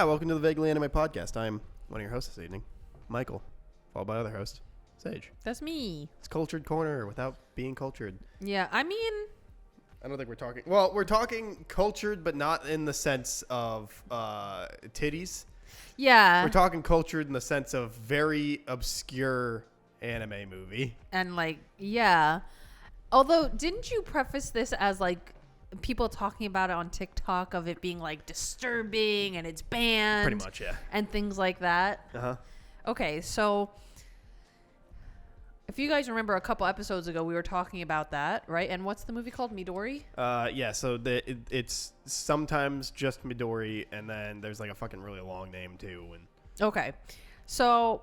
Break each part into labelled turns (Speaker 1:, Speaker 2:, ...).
Speaker 1: Hi, welcome to the Vaguely Anime Podcast. I'm one of your hosts this evening, Michael, followed by other host, Sage.
Speaker 2: That's me.
Speaker 1: It's Cultured Corner without being cultured.
Speaker 2: Yeah, I mean...
Speaker 1: I don't think we're talking... Well, we're talking cultured, but not in the sense of titties.
Speaker 2: Yeah.
Speaker 1: We're talking cultured in the sense of very obscure anime movie.
Speaker 2: And, like, yeah. Although, didn't you preface this as, like, people talking about it on TikTok of it being, like, disturbing and it's banned?
Speaker 1: Pretty much, yeah.
Speaker 2: And things like that?
Speaker 1: Uh-huh.
Speaker 2: Okay, so... If you guys remember a couple episodes ago, we were talking about that, right? And what's the movie called? Midori?
Speaker 1: Yeah, so it's sometimes just Midori, and then there's like a fucking really long name too. And
Speaker 2: Okay. So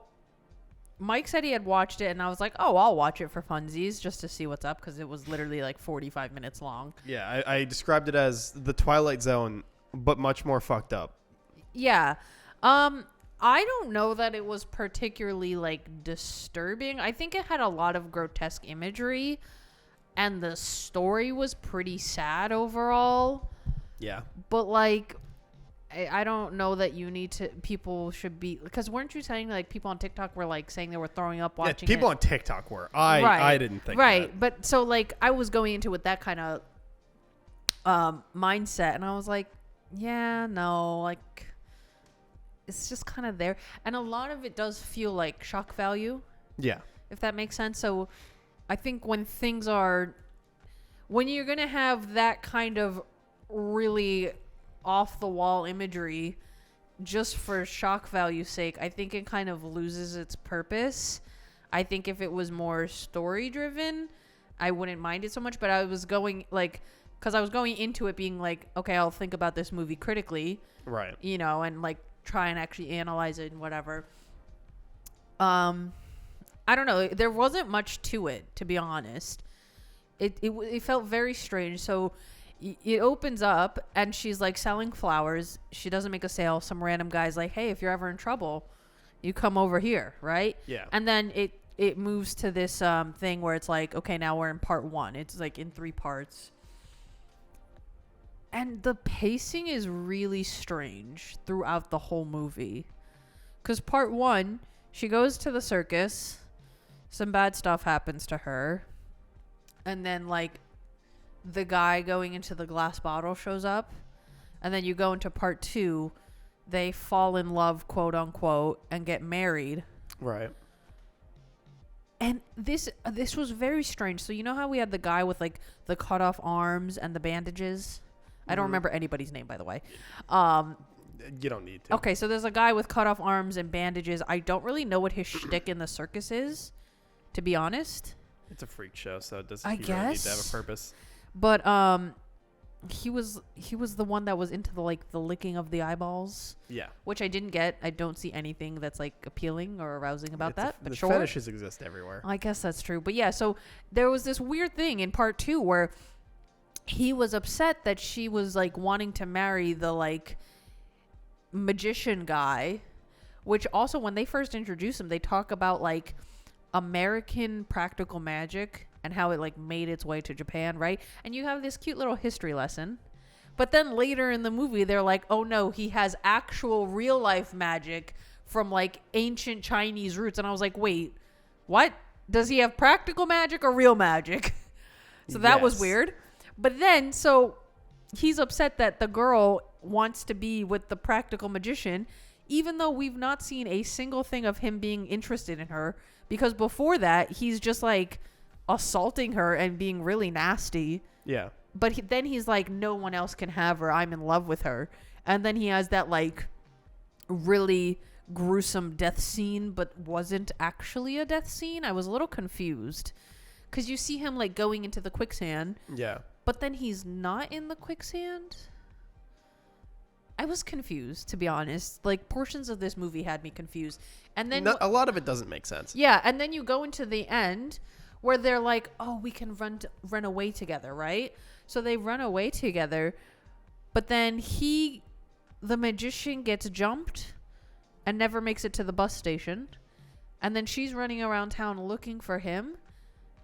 Speaker 2: Mike said he had watched it, and I was like, oh, I'll watch it for funsies just to see what's up, because it was literally like 45 minutes long.
Speaker 1: yeah, I described it as the Twilight Zone, but much more fucked up.
Speaker 2: Yeah. I don't know that it was particularly, like, disturbing. I think it had a lot of grotesque imagery, and the story was pretty sad overall.
Speaker 1: Yeah.
Speaker 2: But, like, I don't know that people should be, because weren't you saying, like, people on TikTok were, like, saying they were throwing up watching
Speaker 1: people
Speaker 2: it?
Speaker 1: on TikTok were. I didn't think
Speaker 2: Right.
Speaker 1: that.
Speaker 2: But, so, like, I was going into it with that kind of mindset, and I was like, yeah, no, like... It's just kind of there. And a lot of it does feel like shock value.
Speaker 1: Yeah.
Speaker 2: If that makes sense. So I think when you're going to have that kind of really off the wall imagery just for shock value's sake, I think it kind of loses its purpose. I think if it was more story driven, I wouldn't mind it so much. But I was going because I was going into it being like, okay, I'll think about this movie critically.
Speaker 1: Right.
Speaker 2: You know, and like, try and actually analyze it and whatever. I don't know. There wasn't much to it, to be honest. It felt very strange. So it opens up and she's like selling flowers. She doesn't make a sale. Some random guy's like, hey, if you're ever in trouble, you come over here, right?
Speaker 1: Yeah.
Speaker 2: And then it moves to this thing where it's like, okay, now we're in part 1. It's like in 3 parts. And the pacing is really strange throughout the whole movie. Because part 1, she goes to the circus. Some bad stuff happens to her. And then, like, the guy going into the glass bottle shows up. And then you go into part 2. They fall in love, quote unquote, and get married.
Speaker 1: Right.
Speaker 2: And this was very strange. So you know how we had the guy with, like, the cut off arms and the bandages? I don't remember anybody's name, by the way.
Speaker 1: You don't need to.
Speaker 2: Okay, so there's a guy with cut off arms and bandages. I don't really know what his shtick in the circus is, to be honest.
Speaker 1: It's a freak show, so it doesn't
Speaker 2: I
Speaker 1: really need to have a purpose.
Speaker 2: But he was the one that was into the licking of the eyeballs. Yeah. Which I didn't get. I don't see anything that's like appealing or arousing about that. But
Speaker 1: the
Speaker 2: sure.
Speaker 1: fetishes exist everywhere.
Speaker 2: I guess that's true. But yeah, so there was this weird thing in part 2 where he was upset that she was like wanting to marry the like magician guy, which also when they first introduce him, they talk about like American practical magic and how it like made its way to Japan, right? And you have this cute little history lesson. But then later in the movie, they're like, oh no, he has actual real life magic from like ancient Chinese roots. And I was like, wait, what? Does he have practical magic or real magic? So that was weird. But then, so he's upset that the girl wants to be with the practical magician, even though we've not seen a single thing of him being interested in her. Because before that, he's just like assaulting her and being really nasty.
Speaker 1: Yeah.
Speaker 2: But then he's like, no one else can have her. I'm in love with her. And then he has that like really gruesome death scene, but wasn't actually a death scene. I was a little confused. Because you see him like going into the quicksand.
Speaker 1: Yeah.
Speaker 2: But then he's not in the quicksand. I was confused, to be honest. Like, portions of this movie had me confused. And then
Speaker 1: a lot of it doesn't make sense.
Speaker 2: Yeah, and then you go into the end where they're like, oh, we can run away together, right? So they run away together. But then the magician gets jumped and never makes it to the bus station. And then she's running around town looking for him.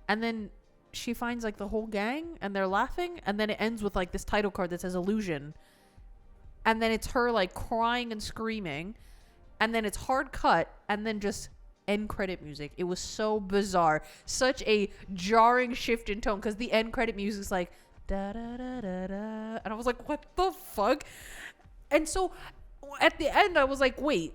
Speaker 2: And then she finds like the whole gang and they're laughing, and then it ends with like this title card that says illusion. and then it's her like crying and screaming, and then it's hard cut, and then just end credit music. It was so bizarre, such a jarring shift in tone, because the end credit music is like da da da da da, and I was like, what the fuck? And so at the end I was like, wait,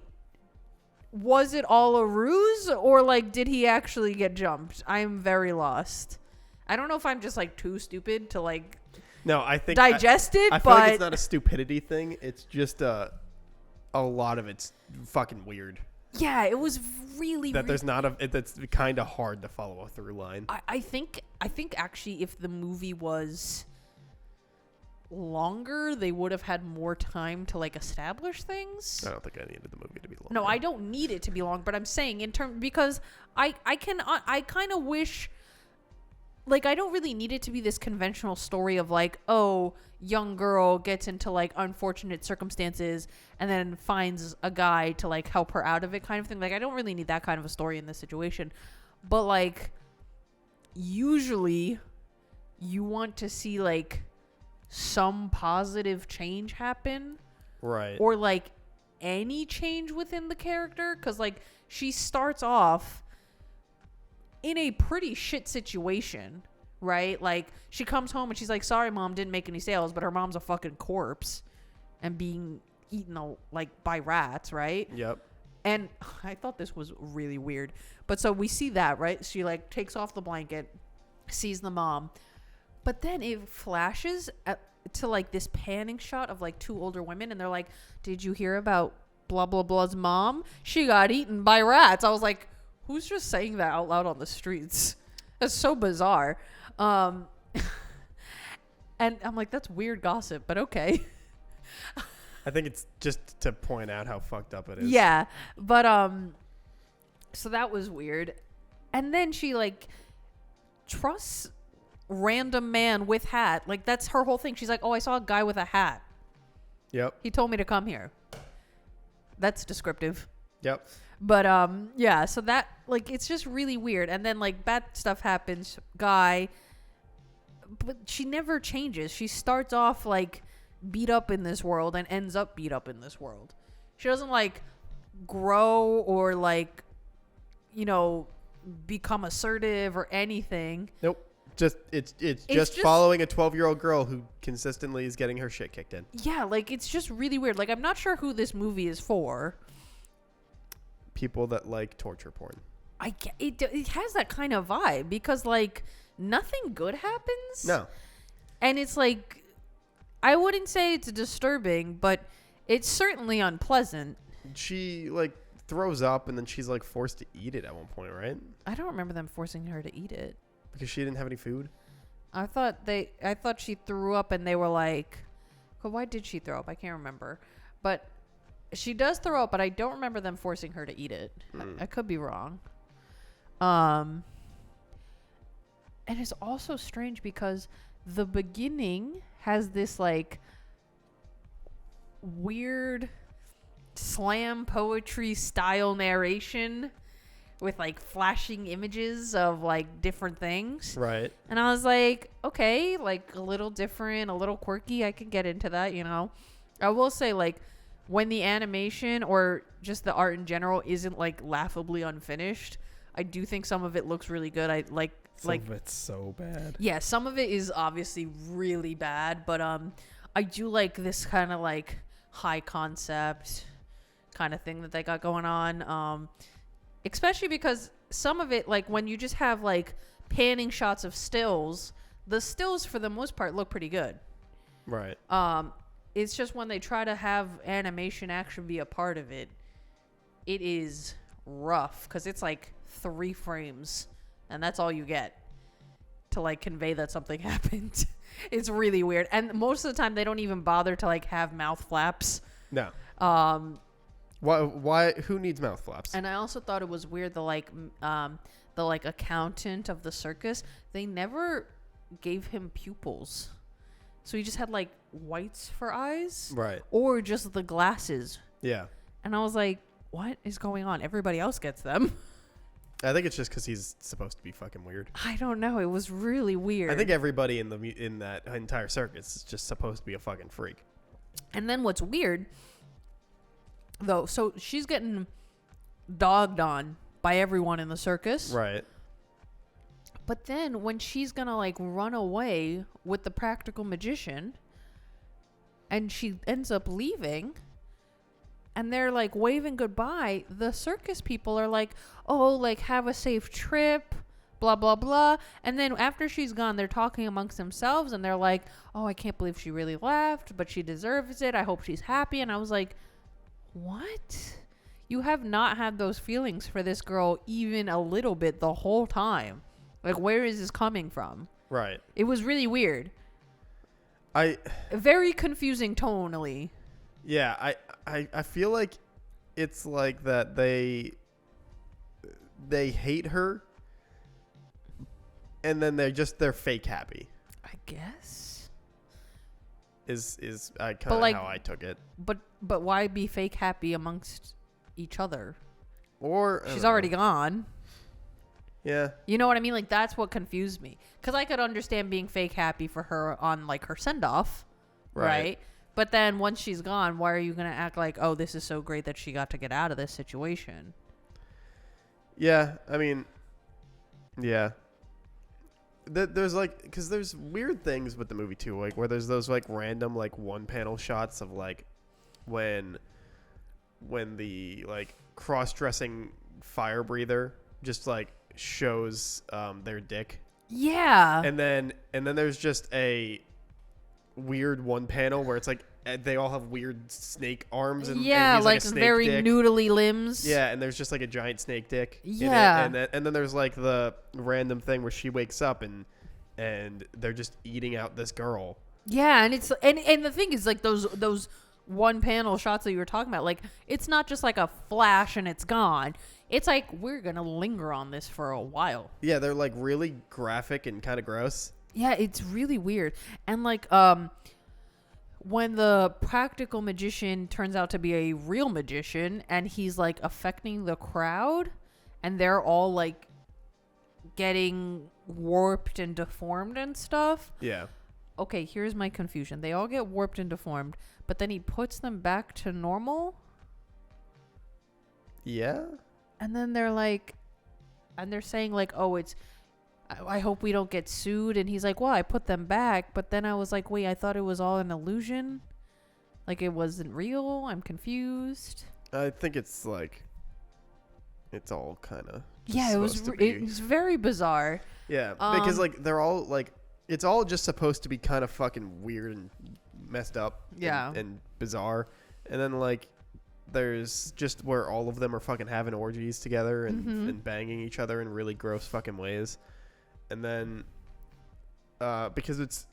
Speaker 2: was it all a ruse, or like did he actually get jumped? I am very lost. I don't know if I'm just like too stupid to like
Speaker 1: No, I think
Speaker 2: digest it,
Speaker 1: I
Speaker 2: but
Speaker 1: feel like it's not a stupidity thing. It's just a lot of it's fucking weird.
Speaker 2: yeah, it was really
Speaker 1: That there's not that's kind of hard to follow a through line.
Speaker 2: I think actually if the movie was longer, they would have had more time to like establish things.
Speaker 1: I don't think I needed the movie to be long.
Speaker 2: No, I don't need it to be long, but I'm saying in terms, because I kind of wish, like, I don't really need it to be this conventional story of like, oh, young girl gets into like unfortunate circumstances and then finds a guy to like help her out of it kind of thing. Like, I don't really need that kind of a story in this situation. But like, usually you want to see like some positive change happen,
Speaker 1: Right.
Speaker 2: or like any change within the character, because like she starts off in a pretty shit situation, right? Like she comes home and she's like, sorry mom, didn't make any sales, but her mom's a fucking corpse and being eaten like by rats, right?
Speaker 1: Yep.
Speaker 2: And I thought this was really weird, but so we see that, right? She like takes off the blanket, sees the mom, but then it flashes to like this panning shot of like two older women, and they're like, did you hear about blah blah blah's mom? She got eaten by rats. I was like, who's just saying that out loud on the streets? That's so bizarre. And I'm like, that's weird gossip, but okay.
Speaker 1: I think it's just to point out how fucked up it is.
Speaker 2: Yeah, but so that was weird. And then she like trusts random man with hat. Like that's her whole thing. She's like, oh, I saw a guy with a hat.
Speaker 1: Yep.
Speaker 2: He told me to come here. That's descriptive.
Speaker 1: Yep.
Speaker 2: But yeah, so that like it's just really weird. And then like bad stuff happens, guy, but she never changes. She starts off like beat up in this world and ends up beat up in this world. She doesn't like grow or like, you know, become assertive or anything.
Speaker 1: Nope. It's just following a 12-year-old girl who consistently is getting her shit kicked in.
Speaker 2: Yeah, like it's just really weird. Like I'm not sure who this movie is for.
Speaker 1: People that like torture porn.
Speaker 2: It has that kind of vibe because like nothing good happens.
Speaker 1: No.
Speaker 2: And it's like, I wouldn't say it's disturbing, but it's certainly unpleasant.
Speaker 1: She like throws up and then she's like forced to eat it at one point, right?
Speaker 2: I don't remember them forcing her to eat it.
Speaker 1: Because she didn't have any food.
Speaker 2: I thought she threw up and they were like, well, why did she throw up? I can't remember. But she does throw up, but I don't remember them forcing her to eat it. I could be wrong. And it's also strange because the beginning has this like weird slam poetry style narration with like flashing images of like different things.
Speaker 1: Right.
Speaker 2: And I was like, okay, like a little different, a little quirky. I can get into that, you know. I will say like when the animation or just the art in general isn't like laughably unfinished, I do think some of it looks really good. I like
Speaker 1: Some of it's so bad.
Speaker 2: Yeah, some of it is obviously really bad, but I do like this kind of like high concept kind of thing that they got going on. Especially because some of it, like when you just have like panning shots of stills, the stills for the most part look pretty good.
Speaker 1: Right.
Speaker 2: It's just when they try to have animation actually be a part of it, it is rough because it's like 3 frames and that's all you get to like convey that something happened. It's really weird. And most of the time they don't even bother to like have mouth flaps.
Speaker 1: No. Why? Who needs mouth flaps?
Speaker 2: And I also thought it was weird the accountant of the circus, they never gave him pupils. So he just had like whites for eyes.
Speaker 1: Right.
Speaker 2: Or just the glasses.
Speaker 1: Yeah.
Speaker 2: And I was like, what is going on? Everybody else gets them.
Speaker 1: I think it's just because he's supposed to be fucking weird.
Speaker 2: I don't know. It was really weird.
Speaker 1: I think everybody in that entire circus is just supposed to be a fucking freak.
Speaker 2: And then what's weird, though, so she's getting dogged on by everyone in the circus.
Speaker 1: Right.
Speaker 2: But then when she's gonna like run away with the practical magician and she ends up leaving and they're like waving goodbye, the circus people are like, oh, like have a safe trip, blah, blah, blah. And then after she's gone, they're talking amongst themselves and they're like, oh, I can't believe she really left, but she deserves it. I hope she's happy. And I was like, what? You have not had those feelings for this girl even a little bit the whole time. Like, where is this coming from?
Speaker 1: Right.
Speaker 2: It was really weird. Very confusing tonally.
Speaker 1: Yeah, I feel like it's like that they hate her and then they're fake happy.
Speaker 2: I guess.
Speaker 1: Is kind of
Speaker 2: like,
Speaker 1: how I took it.
Speaker 2: But why be fake happy amongst each other?
Speaker 1: Or
Speaker 2: she's already gone.
Speaker 1: Yeah.
Speaker 2: You know what I mean? Like, that's what confused me. Because I could understand being fake happy for her on, like, her send-off. Right? But then once she's gone, why are you going to act like, oh, this is so great that she got to get out of this situation?
Speaker 1: Yeah. I mean, yeah. There's, like, because there's weird things with the movie, too. Like, where there's those, like, random, like, one-panel shots of, like, when the, like, cross-dressing fire breather just, like, shows their dick.
Speaker 2: Yeah.
Speaker 1: And then there's just a weird one panel where it's like they all have weird snake arms and
Speaker 2: yeah,
Speaker 1: and
Speaker 2: like
Speaker 1: a snake
Speaker 2: very
Speaker 1: dick.
Speaker 2: noodly limbs.
Speaker 1: Yeah, and there's just like a giant snake dick.
Speaker 2: Yeah.
Speaker 1: In it. And then there's like the random thing where she wakes up and they're just eating out this girl.
Speaker 2: Yeah, and it's and the thing is like those one panel shots that you were talking about, like it's not just like a flash and it's gone. It's like we're gonna linger on this for a while.
Speaker 1: Yeah, they're like really graphic and kind of gross.
Speaker 2: Yeah, it's really weird. And like when the practical magician turns out to be a real magician and he's like affecting the crowd and they're all like getting warped and deformed and stuff.
Speaker 1: Yeah.
Speaker 2: Okay, here's my confusion. They all get warped and deformed, but then he puts them back to normal.
Speaker 1: Yeah.
Speaker 2: And then they're like, and they're saying like, oh, it's, I hope we don't get sued. And he's like, well, I put them back. But then I was like, wait, I thought it was all an illusion. Like it wasn't real. I'm confused.
Speaker 1: I think it's like, it's all kind of.
Speaker 2: Yeah, it was very bizarre.
Speaker 1: Yeah, because like they're all like, it's all just supposed to be kind of fucking weird and messed up.
Speaker 2: Yeah.
Speaker 1: And bizarre. And then like, there's just where all of them are fucking having orgies together and banging each other in really gross fucking ways. And then, because it's,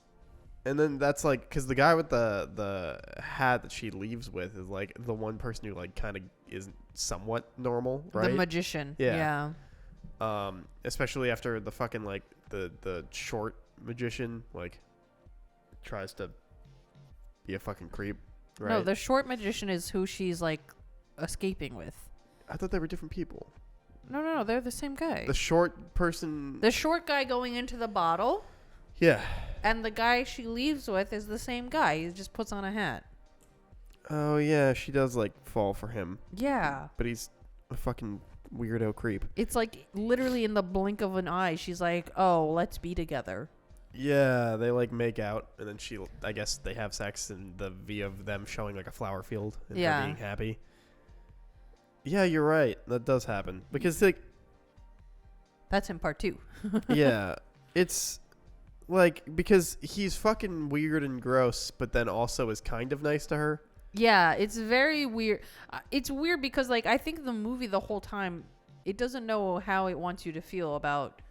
Speaker 1: and then that's like, because the guy with the hat that she leaves with is like the one person who like kind of is somewhat normal, right?
Speaker 2: The magician.
Speaker 1: Yeah. Especially after the fucking like the short magician like tries to be a fucking creep. Right?
Speaker 2: No, the short magician is who she's like escaping with.
Speaker 1: I thought they were different people.
Speaker 2: No, they're the same guy.
Speaker 1: The short person.
Speaker 2: The short guy going into the bottle.
Speaker 1: Yeah.
Speaker 2: And the guy she leaves with is the same guy. He just puts on a hat.
Speaker 1: Oh yeah, she does like fall for him.
Speaker 2: Yeah.
Speaker 1: But he's a fucking weirdo creep.
Speaker 2: It's like literally in the blink of an eye, she's like, "Oh, let's be together."
Speaker 1: Yeah, they like make out, and then I guess they have sex, and the V of them showing like a flower field and her being happy. Yeah, you're right. That does happen because like,
Speaker 2: that's in part 2.
Speaker 1: yeah, it's like because he's fucking weird and gross, but then also is kind of nice to her.
Speaker 2: Yeah, it's very weird. It's weird because like I think the movie the whole time it doesn't know how it wants you to feel about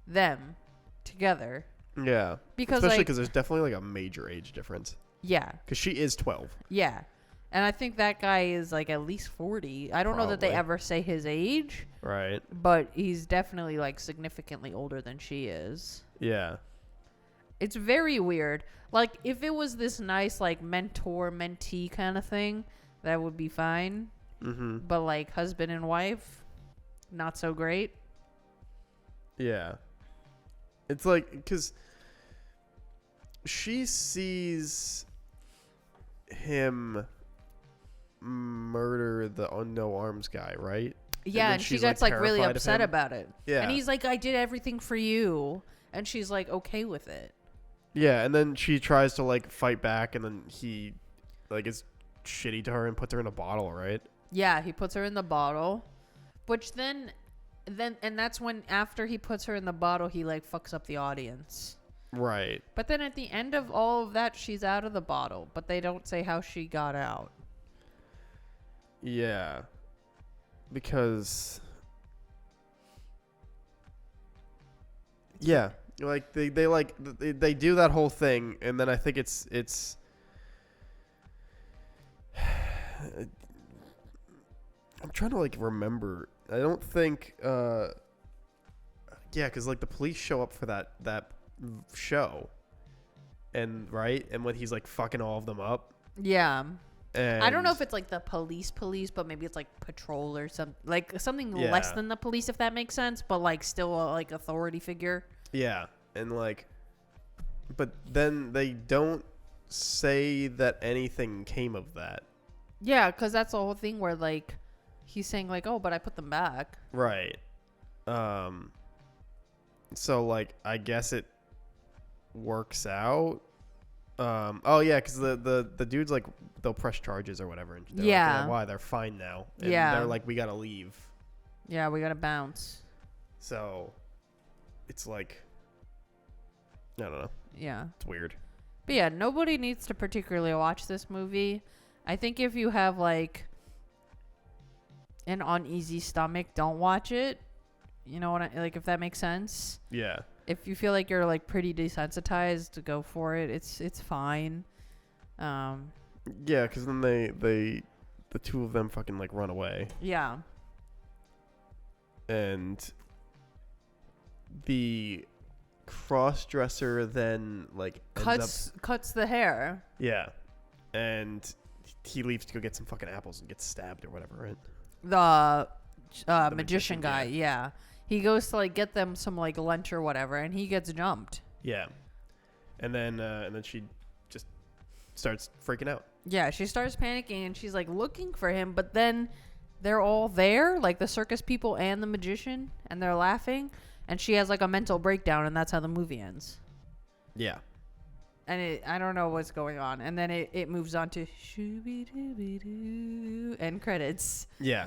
Speaker 2: them together.
Speaker 1: Yeah,
Speaker 2: because
Speaker 1: especially
Speaker 2: like,
Speaker 1: because there's definitely like a major age difference.
Speaker 2: Yeah,
Speaker 1: because she is 12.
Speaker 2: Yeah, and I think that guy is like at least 40. I don't know that they ever say his age.
Speaker 1: Right.
Speaker 2: But he's definitely like significantly older than she is.
Speaker 1: Yeah.
Speaker 2: It's very weird. Like if it was this nice like mentor mentee kind of thing, that would be fine.
Speaker 1: Mm-hmm.
Speaker 2: But like husband and wife, not so great.
Speaker 1: Yeah. It's like because she sees him murder the no arms guy, right?
Speaker 2: Yeah, and she gets like really upset about it.
Speaker 1: Yeah.
Speaker 2: And he's like, I did everything for you. And she's like okay with it.
Speaker 1: Yeah, and then she tries to like fight back, and then he like is shitty to her and puts her in a bottle, right?
Speaker 2: Yeah, he puts her in the bottle. Which then and that's when after he puts her in the bottle, he like fucks up the audience.
Speaker 1: Right.
Speaker 2: But then at the end of all of that, she's out of the bottle, but they don't say how she got out.
Speaker 1: Yeah. Because yeah, like they do that whole thing, and then I think it's I'm trying to like remember. I don't think yeah, because like the police show up for that show, and right, and when he's like fucking all of them up.
Speaker 2: Yeah.
Speaker 1: And
Speaker 2: I don't know if it's like the police, but maybe it's like patrol or something, like something less than the police, if that makes sense, but like still a like authority figure.
Speaker 1: Yeah, and like, but then they don't say that anything came of that.
Speaker 2: Yeah, because that's the whole thing where like he's saying like, oh, but I put them back.
Speaker 1: Right. So like, I guess it works out. Oh yeah, because the dudes like they'll press charges or whatever. And
Speaker 2: yeah.
Speaker 1: Like, why they're fine now? And
Speaker 2: yeah.
Speaker 1: They're like, we gotta leave.
Speaker 2: Yeah, we gotta bounce.
Speaker 1: So, it's like, I don't know.
Speaker 2: Yeah.
Speaker 1: It's weird.
Speaker 2: But yeah, nobody needs to particularly watch this movie. I think if you have like an uneasy stomach, don't watch it. You know what like if that makes sense?
Speaker 1: Yeah.
Speaker 2: If you feel like you're like pretty desensitized, to go for it. It's fine.
Speaker 1: Yeah, because then the two of them fucking like run away.
Speaker 2: Yeah.
Speaker 1: And the cross-dresser then like
Speaker 2: cuts the hair.
Speaker 1: Yeah. And he leaves to go get some fucking apples and gets stabbed or whatever, right?
Speaker 2: The magician guy, yeah. He goes to like get them some like lunch or whatever, and he gets jumped.
Speaker 1: Yeah. And then she just starts freaking out.
Speaker 2: Yeah, she starts panicking and she's like looking for him, but then they're all there, like the circus people and the magician, and they're laughing, and she has like a mental breakdown, and that's how the movie ends. Yeah. And I don't know what's going on. And then it moves on to shooby-dooby-doo, end credits.
Speaker 1: Yeah.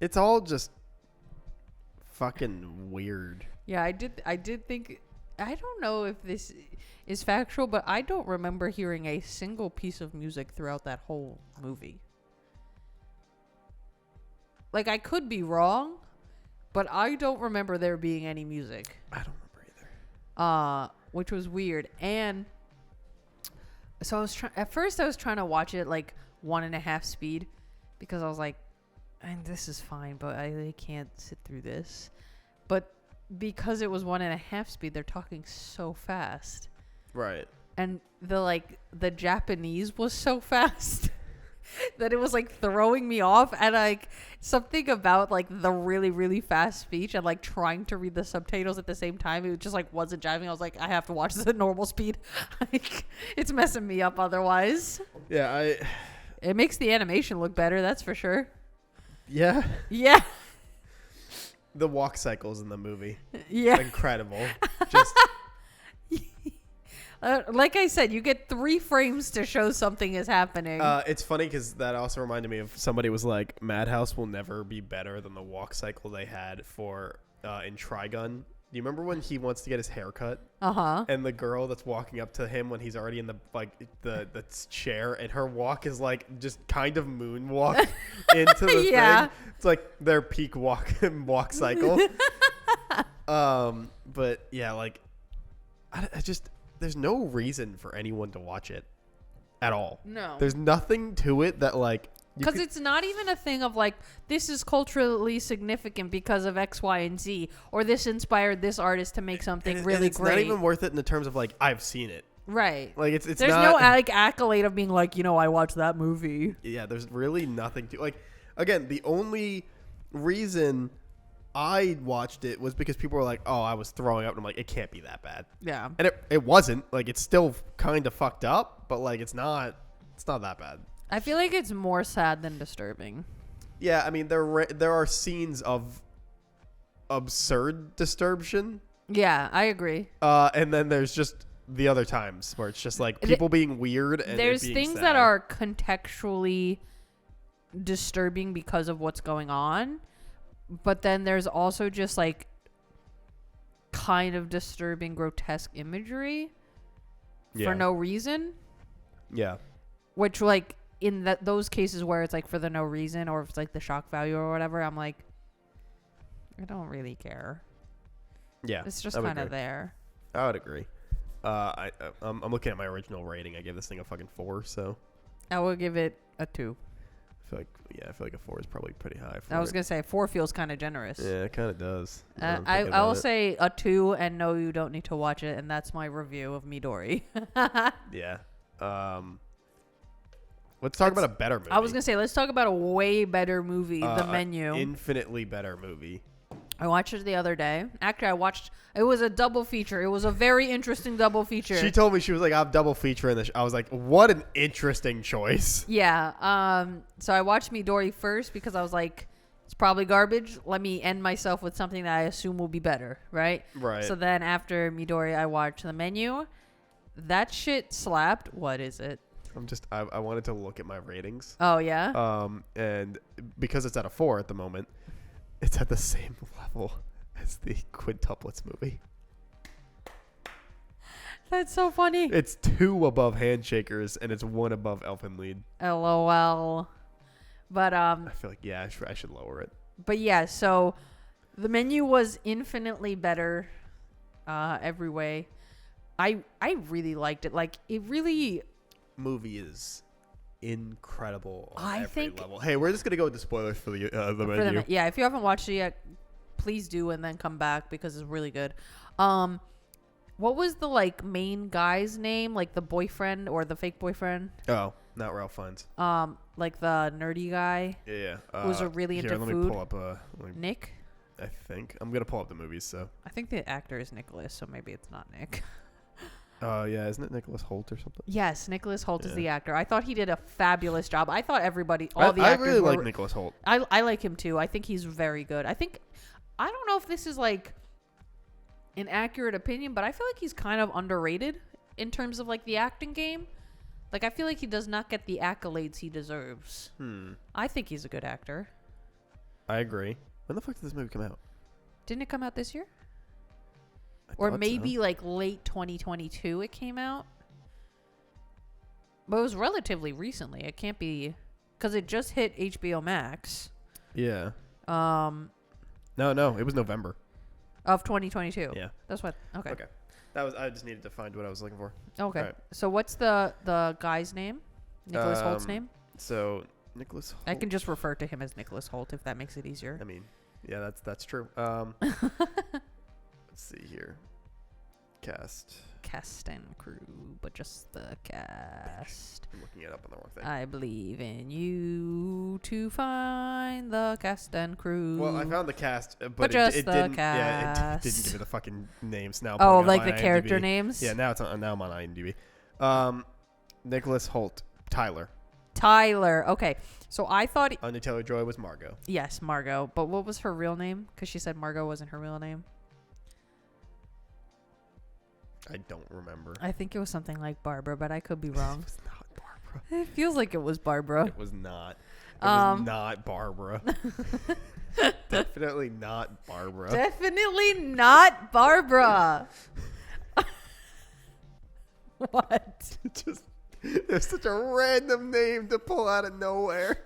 Speaker 1: It's all just fucking weird.
Speaker 2: Yeah, I did think, I don't know if this is factual, but I don't remember hearing a single piece of music throughout that whole movie. Like, I could be wrong, but I don't remember there being any music.
Speaker 1: I don't remember either.
Speaker 2: Which was weird. And so at first I was trying to watch it like 1.5 speed, because I was like, and this is fine, but I can't sit through this. But because it was 1.5 speed, they're talking so fast. Right. And the Japanese was so fast that it was like throwing me off, and like something about like the really, really fast speech and like trying to read the subtitles at the same time, it just like wasn't jiving. I was like, I have to watch this at normal speed. Like, it's messing me up otherwise. Yeah, it makes the animation look better, that's for sure. Yeah. Yeah.
Speaker 1: The walk cycles in the movie.
Speaker 2: Yeah.
Speaker 1: Incredible. Just
Speaker 2: like I said, you get 3 frames to show something is happening.
Speaker 1: It's funny because that also reminded me of somebody was like, Madhouse will never be better than the walk cycle they had for in Trigun. Do you remember when he wants to get his hair cut? Uh-huh. And the girl that's walking up to him when he's already in the chair, and her walk is like just kind of moonwalk into the thing. It's like their peak walk cycle. But yeah, like I just, there's no reason for anyone to watch it at all. No. There's nothing to it that like,
Speaker 2: because it's not even a thing of like, this is culturally significant because of X, Y, and Z, or this inspired this artist to make something really
Speaker 1: it's
Speaker 2: great.
Speaker 1: It's not even worth it in the terms of like, I've seen it.
Speaker 2: Right.
Speaker 1: Like it's
Speaker 2: there's
Speaker 1: not,
Speaker 2: no like accolade of being like, I watched that movie.
Speaker 1: Yeah, there's really nothing to like. Again, the only reason I watched it was because people were like, "Oh, I was throwing up," and I'm like, "It can't be that bad."
Speaker 2: Yeah.
Speaker 1: And it wasn't. Like, it's still kind of fucked up, but like, it's not that bad.
Speaker 2: I feel like it's more sad than disturbing.
Speaker 1: Yeah, I mean, there are scenes of absurd disturbance.
Speaker 2: Yeah, I agree.
Speaker 1: And then there's just the other times where it's just like people being weird and
Speaker 2: there's
Speaker 1: it being
Speaker 2: things
Speaker 1: sad.
Speaker 2: that are contextually disturbing because of what's going on, but then there's also just like kind of disturbing grotesque imagery for no reason, which like in those cases where it's like for the no reason, or if it's like the shock value or whatever, I'm like, I don't really care.
Speaker 1: Yeah,
Speaker 2: it's just kind of there.
Speaker 1: I would agree. I'm looking at my original rating. I gave this thing a fucking 4, so
Speaker 2: I will give it a 2.
Speaker 1: I feel like a 4 is probably pretty high.
Speaker 2: I was gonna say 4 feels kind of generous.
Speaker 1: Yeah, it kind of does.
Speaker 2: I will say a 2, and no, you don't need to watch it, and that's my review of Midori.
Speaker 1: Yeah. Let's talk about a better movie.
Speaker 2: I was gonna say let's talk about a way better movie, The Menu.
Speaker 1: Infinitely better movie.
Speaker 2: I watched it the other day. Actually, it was a double feature. It was a very interesting double feature.
Speaker 1: She told me, she was like, I'm double featuring this. I was like, what an interesting choice.
Speaker 2: Yeah. So I watched Midori first because I was like, it's probably garbage. Let me end myself with something that I assume will be better, right?
Speaker 1: Right.
Speaker 2: So then after Midori, I watched The Menu. That shit slapped. What is it?
Speaker 1: I wanted to look at my ratings.
Speaker 2: Oh, yeah?
Speaker 1: And because it's at a 4 at the moment, it's at the same level as the Quintuplets movie.
Speaker 2: That's so funny.
Speaker 1: It's 2 above Handshakers, and it's 1 above Elfin Lied.
Speaker 2: LOL. But
Speaker 1: I feel like, yeah, I should lower it.
Speaker 2: But yeah, so The Menu was infinitely better every way. I really liked it. Like, it really...
Speaker 1: Movie is incredible on
Speaker 2: I
Speaker 1: every
Speaker 2: think
Speaker 1: level. Hey, we're just gonna go with the spoilers for the Menu.
Speaker 2: Yeah, if you haven't watched it yet, please do, and then come back because it's really good. What was the like main guy's name? Like the boyfriend or the fake boyfriend?
Speaker 1: Oh, not Ralph Fiennes.
Speaker 2: Like the nerdy guy.
Speaker 1: Yeah.
Speaker 2: Who's really into
Speaker 1: let
Speaker 2: food.
Speaker 1: me pull up.
Speaker 2: Nick.
Speaker 1: I think I'm gonna pull up the movies. So.
Speaker 2: I think the actor is Nicholas, so maybe it's not Nick.
Speaker 1: Yeah, isn't it Nicholas Hoult or something?
Speaker 2: Yes, Nicholas Hoult is the actor. I thought he did a fabulous job. I thought everybody,
Speaker 1: I
Speaker 2: actors
Speaker 1: really like Nicholas Hoult.
Speaker 2: I like him too. I think he's very good. I don't know if this is like an accurate opinion, but I feel like he's kind of underrated in terms of like the acting game. Like I feel like he does not get the accolades he deserves. I think he's a good actor.
Speaker 1: I agree. When the fuck did this movie come out?
Speaker 2: Didn't it come out this year? Or maybe like late 2022 it came out. But it was relatively recently. It can't be because it just hit HBO Max.
Speaker 1: Yeah. No, it was November
Speaker 2: of 2022.
Speaker 1: Yeah.
Speaker 2: That's what. Okay.
Speaker 1: I just needed to find what I was looking for.
Speaker 2: Okay.
Speaker 1: Right.
Speaker 2: So what's the guy's name? Nicholas Holt's name?
Speaker 1: So Nicholas Hoult.
Speaker 2: I can just refer to him as Nicholas Hoult if that makes it easier.
Speaker 1: I mean, yeah, that's true. Let's see here.
Speaker 2: Cast and crew, but just the cast.
Speaker 1: I'm looking it up on the wrong thing.
Speaker 2: I believe in you to find the cast and crew.
Speaker 1: Well, I found the cast, but it
Speaker 2: just the
Speaker 1: didn't.
Speaker 2: cast.
Speaker 1: Yeah, it didn't give me the fucking names now.
Speaker 2: Oh, like the character names.
Speaker 1: Yeah, now I'm on IMDb. Nicholas Hoult, Tyler.
Speaker 2: Okay, so I thought
Speaker 1: Anya Taylor-Joy was Margot.
Speaker 2: Yes, Margot. But what was her real name? Because she said Margot wasn't her real name.
Speaker 1: I don't remember.
Speaker 2: I think it was something like Barbara, but I could be wrong.
Speaker 1: It was not Barbara.
Speaker 2: It feels like it was Barbara.
Speaker 1: It was not. It was not Barbara. Definitely not Barbara.
Speaker 2: Definitely not Barbara. What?
Speaker 1: There's such a random name to pull out of nowhere.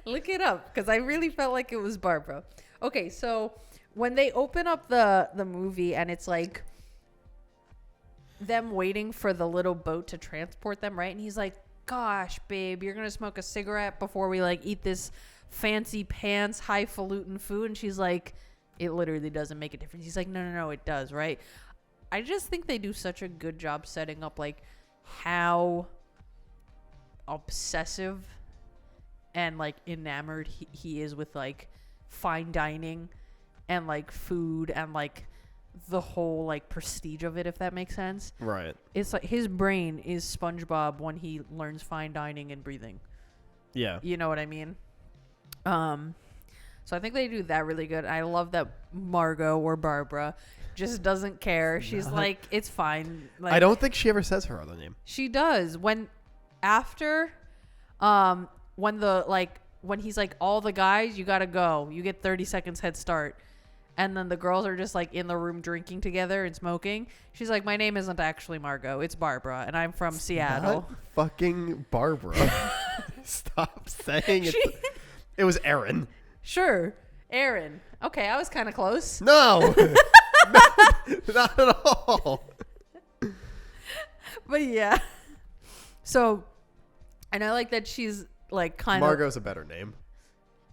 Speaker 2: Look it up, because I really felt like it was Barbara. Okay, so when they open up the movie and it's like them waiting for the little boat to transport them, right? And he's like, gosh, babe, you're going to smoke a cigarette before we like eat this fancy pants, highfalutin food. And she's like, it literally doesn't make a difference. He's like, no, it does, right? I just think they do such a good job setting up like how obsessive and like enamored he is with like fine dining and like food and like the whole like prestige of it, if that makes sense.
Speaker 1: Right.
Speaker 2: It's like his brain is SpongeBob when he learns fine dining and breathing.
Speaker 1: Yeah.
Speaker 2: You know what I mean? So I think they do that really good. I love that Margot or Barbara just doesn't care. She's like, it's fine. Like,
Speaker 1: I don't think she ever says her other name.
Speaker 2: She does. When he's like, all the guys, you gotta go. You get 30 seconds head start. And then the girls are just like in the room drinking together and smoking. She's like, my name isn't actually Margot. It's Barbara. And I'm from Seattle.
Speaker 1: Not fucking Barbara. Stop saying it. It was Erin.
Speaker 2: Sure. Erin. Okay, I was kind of close.
Speaker 1: No. Not at all.
Speaker 2: But yeah. So, and I like that she's like kind of.
Speaker 1: Margot's a better name.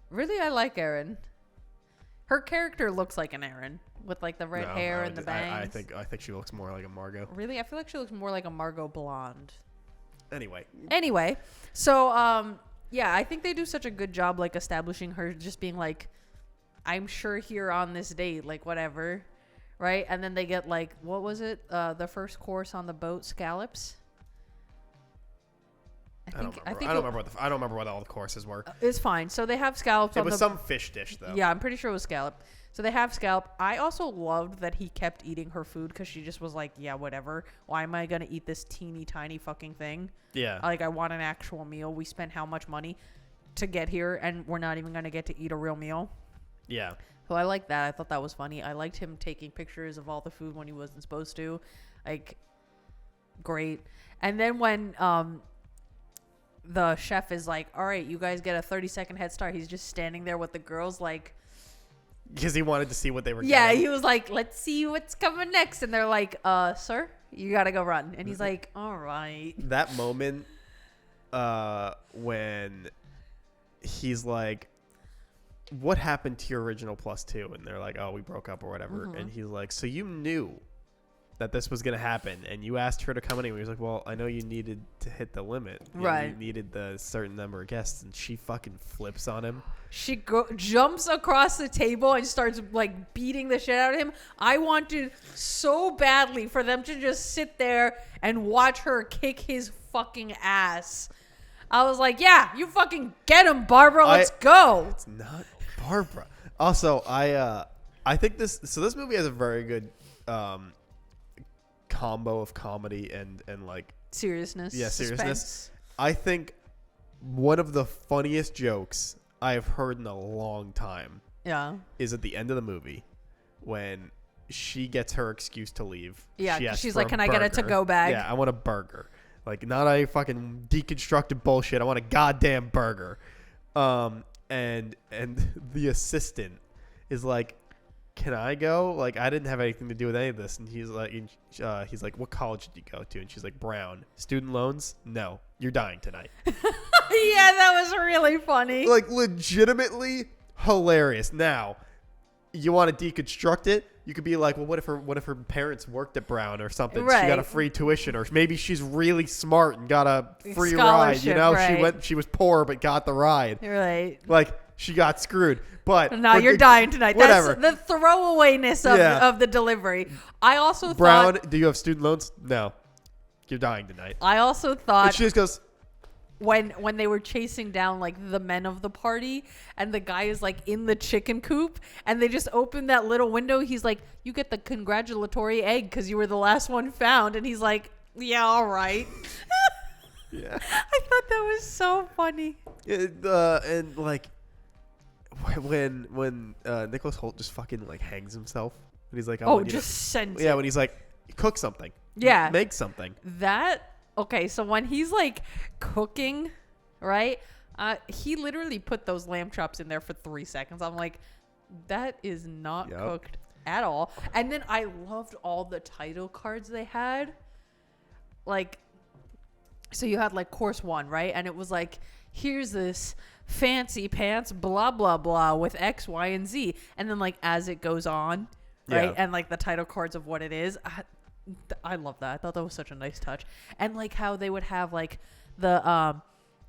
Speaker 2: Really, I like Erin. Her character looks like an Erin with like the red hair and the bangs.
Speaker 1: I think she looks more like a Margot.
Speaker 2: Really, I feel like she looks more like a Margot blonde.
Speaker 1: Anyway,
Speaker 2: so yeah, I think they do such a good job like establishing her just being like, I'm sure here on this date, like whatever, right? And then they get like, what was it? The first course on the boat, scallops.
Speaker 1: I don't remember what all the courses were.
Speaker 2: It's fine. So they have scallops.
Speaker 1: It was some fish dish though.
Speaker 2: Yeah, I'm pretty sure it was scallop. So they have scallop. I also loved that he kept eating her food because she just was like, yeah, whatever. Why am I gonna eat this teeny tiny fucking thing?
Speaker 1: Yeah.
Speaker 2: Like, I want an actual meal. We spent how much money to get here, and we're not even gonna get to eat a real meal.
Speaker 1: Yeah.
Speaker 2: So I liked that. I thought that was funny. I liked him taking pictures of all the food when he wasn't supposed to. Like, great. And then when the chef is like, all right, you guys get a 30-second head start. He's just standing there with the girls like.
Speaker 1: Because he wanted to see what they were
Speaker 2: Yeah,
Speaker 1: getting.
Speaker 2: he was like, let's see what's coming next. And they're like, sir, you got to go run. And he's like, all right.
Speaker 1: That moment when he's like, what happened to your original +2? And they're like, oh, we broke up or whatever. Mm-hmm. And he's like, so you knew that this was going to happen and you asked her to come anyway. He's like, well, I know you needed to hit the limit. You needed the certain number of guests. And she fucking flips on him.
Speaker 2: She jumps across the table and starts like beating the shit out of him. I wanted so badly for them to just sit there and watch her kick his fucking ass. I was like, yeah, you fucking get him, Barbara. Let's go.
Speaker 1: It's not Barbara. Also, I think this movie has a very good combo of comedy and like
Speaker 2: seriousness.
Speaker 1: Yeah, seriousness.
Speaker 2: Suspense.
Speaker 1: I think one of the funniest jokes I've heard in a long time is at the end of the movie when she gets her excuse to leave.
Speaker 2: Yeah, she's like, can I get a to-go bag?
Speaker 1: Yeah, I want a burger. Like, not a fucking deconstructed bullshit. I want a goddamn burger. And the assistant is like, can I go? Like, I didn't have anything to do with any of this. And he's like, what college did you go to? And she's like, Brown. Student loans? No. You're dying tonight.
Speaker 2: Yeah, that was really funny.
Speaker 1: Like, legitimately hilarious. Now, you want to deconstruct it? You could be like, well, what if her parents worked at Brown or something? Right. She got a free tuition, or maybe she's really smart and got a free ride. You know,
Speaker 2: right.
Speaker 1: She was poor but got the ride.
Speaker 2: Right.
Speaker 1: Like, she got screwed. But
Speaker 2: no, you're dying tonight.
Speaker 1: Whatever.
Speaker 2: That's the throwawayness of the delivery. I also
Speaker 1: Brown,
Speaker 2: thought,
Speaker 1: do you have student loans? No. You're dying tonight.
Speaker 2: I also thought,
Speaker 1: and she just goes,
Speaker 2: when they were chasing down like the men of the party and the guy is like in the chicken coop and they just open that little window, he's like, you get the congratulatory egg because you were the last one found. And he's like, yeah, all right.
Speaker 1: Yeah.
Speaker 2: I thought that was so funny.
Speaker 1: And like when Nicholas Hoult just fucking like hangs himself and he's like,
Speaker 2: when he's
Speaker 1: like, cook something.
Speaker 2: Yeah.
Speaker 1: Make something.
Speaker 2: Okay, so when he's like cooking, right? He literally put those lamb chops in there for 3 seconds. I'm like, that is not cooked at all. And then I loved all the title cards they had. Like, so you had like course 1, right? And it was like, here's this fancy pants, blah, blah, blah with X, Y, and Z. And then like as it goes on, right? And like the title cards of what it is. I love that. I thought that was such a nice touch. And like how they would have like the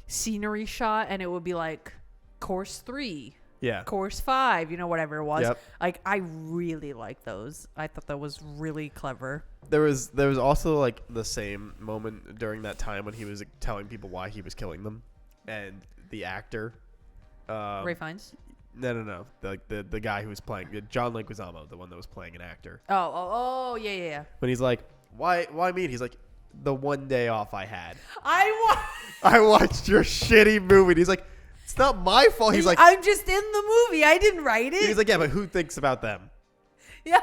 Speaker 2: scenery shot and it would be like course 3,
Speaker 1: Yeah.
Speaker 2: Course 5, whatever it was.
Speaker 1: Yep.
Speaker 2: Like, I really like those. I thought that was really clever.
Speaker 1: There was also like the same moment during that time when he was telling people why he was killing them, and the actor,
Speaker 2: Ray Fiennes.
Speaker 1: no, the guy who was playing John Leguizamo, the one that was playing an actor.
Speaker 2: Oh, yeah.
Speaker 1: When he's like, why me? And he's like, the one day off I had.
Speaker 2: I
Speaker 1: I watched your shitty movie. And he's like, it's not my fault. He's like,
Speaker 2: I'm just in the movie. I didn't write it.
Speaker 1: he's like, yeah, but who thinks about them?
Speaker 2: Yeah.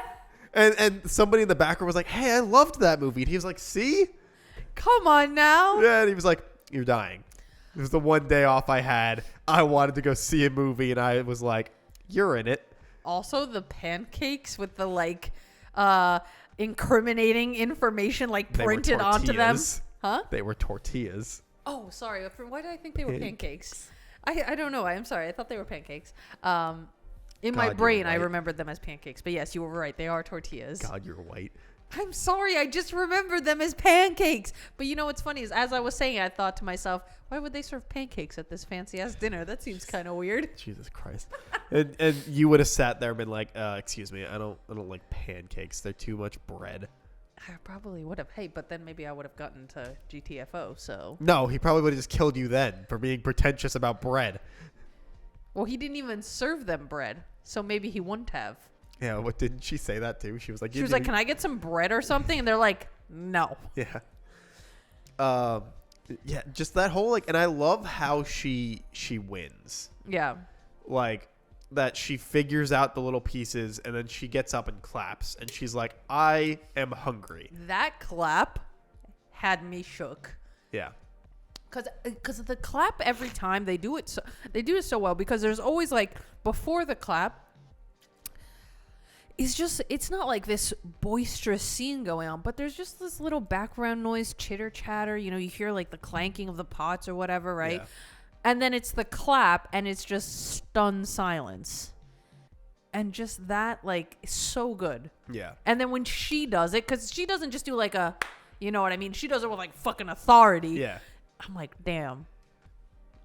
Speaker 1: And somebody in the background was like, hey, I loved that movie. And he was like, see?
Speaker 2: Come on now.
Speaker 1: Yeah, and he was like, you're dying. It was the one day off I had. I wanted to go see a movie, and I was like, you're in it.
Speaker 2: Also, the pancakes with the, like, incriminating information, like, printed onto them. Huh?
Speaker 1: They were tortillas.
Speaker 2: Oh, sorry. Why did I think they were pancakes? I don't know. I'm sorry. I thought they were pancakes. In my brain, I remembered them as pancakes. But yes, you were right. They are tortillas.
Speaker 1: God, you're white.
Speaker 2: I'm sorry. I just remembered them as pancakes. But you know what's funny is as I was saying, I thought to myself, why would they serve pancakes at this fancy-ass dinner? That seems kind of weird.
Speaker 1: Jesus Christ. and you would have sat there and been like, excuse me, I don't like pancakes. They're too much bread.
Speaker 2: I probably would have. Hey, but then maybe I would have gotten to GTFO, so.
Speaker 1: No, he probably would have just killed you then for being pretentious about bread.
Speaker 2: Well, he didn't even serve them bread, so maybe he wouldn't have.
Speaker 1: Yeah, what didn't she say that too? She was like,
Speaker 2: can I get some bread or something? And they're like, no.
Speaker 1: Yeah. Yeah, just that whole and I love how she wins.
Speaker 2: Yeah.
Speaker 1: Like that she figures out the little pieces and then she gets up and claps and she's like, I am hungry.
Speaker 2: That clap had me shook.
Speaker 1: Yeah.
Speaker 2: Because the clap every time they do it so well, because there's always like before the clap it's not like this boisterous scene going on, but there's just this little background noise, chitter chatter, you hear like the clanking of the pots or whatever, right? Yeah. And then it's the clap and it's just stunned silence. And just that is so good.
Speaker 1: Yeah.
Speaker 2: And then when she does it, because she doesn't just do like a, you know what I mean? She does it with fucking authority.
Speaker 1: Yeah.
Speaker 2: I'm like, damn.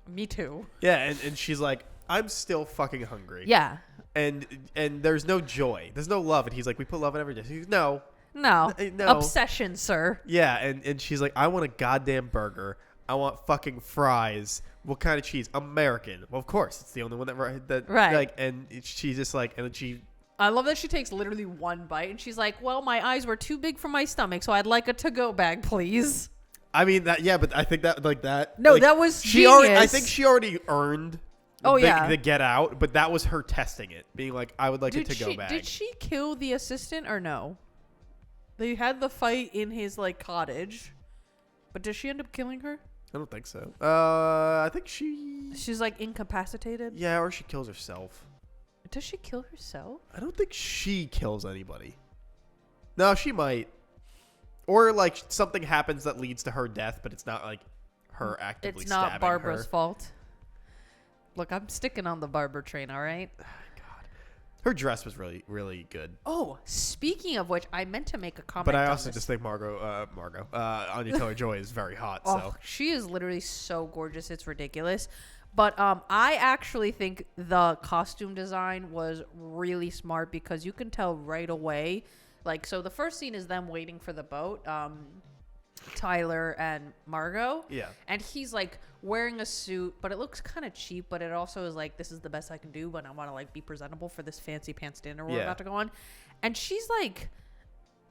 Speaker 2: Me too.
Speaker 1: Yeah, and she's like, I'm still fucking hungry.
Speaker 2: Yeah.
Speaker 1: And there's no joy. There's no love. And he's like, we put love in every dish. He's no.
Speaker 2: No. Obsession, sir.
Speaker 1: Yeah, and she's like, I want a goddamn burger. I want fucking fries. What kind of cheese? American. Well, of course. It's the only one that
Speaker 2: right.
Speaker 1: And she's just like, and then she...
Speaker 2: I love that she takes literally one bite. And she's like, well, my eyes were too big for my stomach, so I'd like a to-go bag, please.
Speaker 1: I mean, that, yeah, but I think that, that...
Speaker 2: No, that was
Speaker 1: genius. I think she already earned...
Speaker 2: yeah.
Speaker 1: The get out, but that was her testing it, being like, I would like a to-go bag.
Speaker 2: Did she kill the assistant or no? They had the fight in his cottage, but does she end up killing her?
Speaker 1: I don't think so. I think
Speaker 2: she's incapacitated.
Speaker 1: Yeah, or she kills herself.
Speaker 2: Does she kill herself?
Speaker 1: I don't think she kills anybody. No, she might. Or something happens that leads to her death, but it's not her actively stabbing her.
Speaker 2: It's not Barbara's fault. Look, I'm sticking on the Barbara train, all right?
Speaker 1: God. Her dress was really, really good.
Speaker 2: Oh, speaking of which, I meant to make a comment.
Speaker 1: But I also just think Anya Taylor-Joy is very hot.
Speaker 2: Oh, she is literally so gorgeous. It's ridiculous. But I actually think the costume design was really smart because you can tell right away. So the first scene is them waiting for the boat. Tyler and Margot.
Speaker 1: Yeah.
Speaker 2: And he's wearing a suit, but it looks kind of cheap, but it also is this is the best I can do, but I want to be presentable for this fancy pants dinner we're about to go on. And she's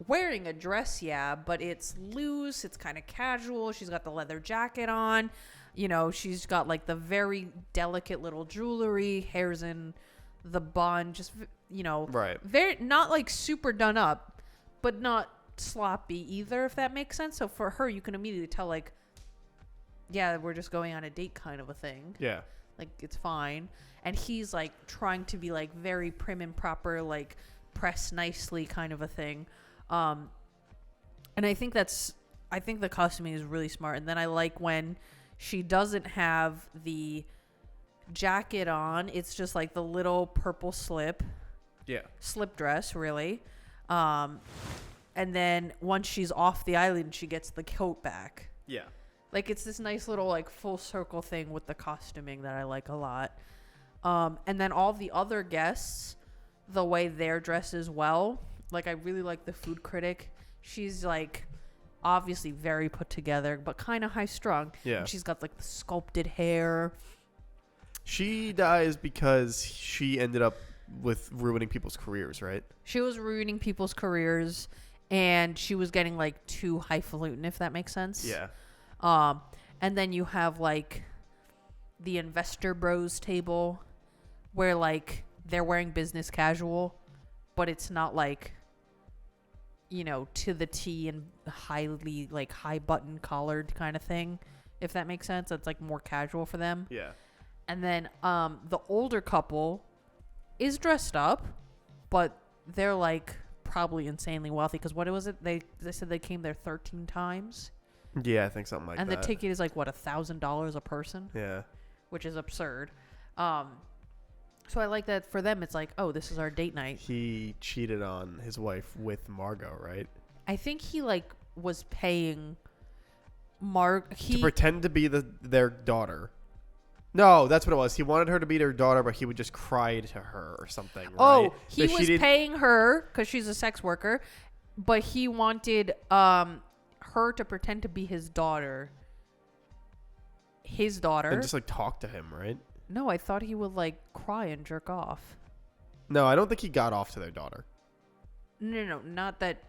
Speaker 2: wearing a dress, yeah, but it's loose, it's kind of casual. She's got the leather jacket on. She's got the very delicate little jewelry, hair's in the bun, just
Speaker 1: right.
Speaker 2: Very not super done up, but not sloppy either, if that makes sense. So for her, you can immediately tell yeah, we're just going on a date kind of a thing.
Speaker 1: Yeah.
Speaker 2: It's fine. And he's trying to be very prim and proper, pressed nicely kind of a thing. And I think the costuming is really smart. And then I like when she doesn't have the jacket on. It's just the little purple slip.
Speaker 1: Yeah.
Speaker 2: Slip dress, really. And then once she's off the island, she gets the coat back.
Speaker 1: Yeah.
Speaker 2: It's this nice little full circle thing with the costuming that I like a lot. And then all the other guests, the way they're dressed as well. Like, I really like the food critic. She's like obviously very put together, but kind of high strung.
Speaker 1: Yeah.
Speaker 2: And she's got like the sculpted hair.
Speaker 1: She dies because she ended up with ruining people's careers, right?
Speaker 2: She was ruining people's careers, and she was getting like too highfalutin, if that makes sense.
Speaker 1: Yeah.
Speaker 2: And then you have like the investor bros table, where like they're wearing business casual, but it's not like, you know, to the T and highly like high button collared kind of thing, if that makes sense. It's like more casual for them.
Speaker 1: Yeah.
Speaker 2: And then the older couple is dressed up, but they're like probably insanely wealthy, because what was it? They said they came there 13 times.
Speaker 1: Yeah, I think something like
Speaker 2: and
Speaker 1: that.
Speaker 2: And the ticket is like what, $1,000 a person?
Speaker 1: Yeah.
Speaker 2: Which is absurd. So I like that for them. It's like, oh, this is our date night.
Speaker 1: He cheated on his wife with Margot, right?
Speaker 2: I think he like was paying
Speaker 1: to pretend to be their daughter. No, that's what it was. He wanted her to be their daughter, but he would just cry to her or something, right?
Speaker 2: Oh, he was paying her because she's a sex worker, but he wanted her to pretend to be his daughter. His daughter.
Speaker 1: And just like talk to him, right?
Speaker 2: No, I thought he would like cry and jerk off.
Speaker 1: No, I don't think he got off to their daughter.
Speaker 2: No, not that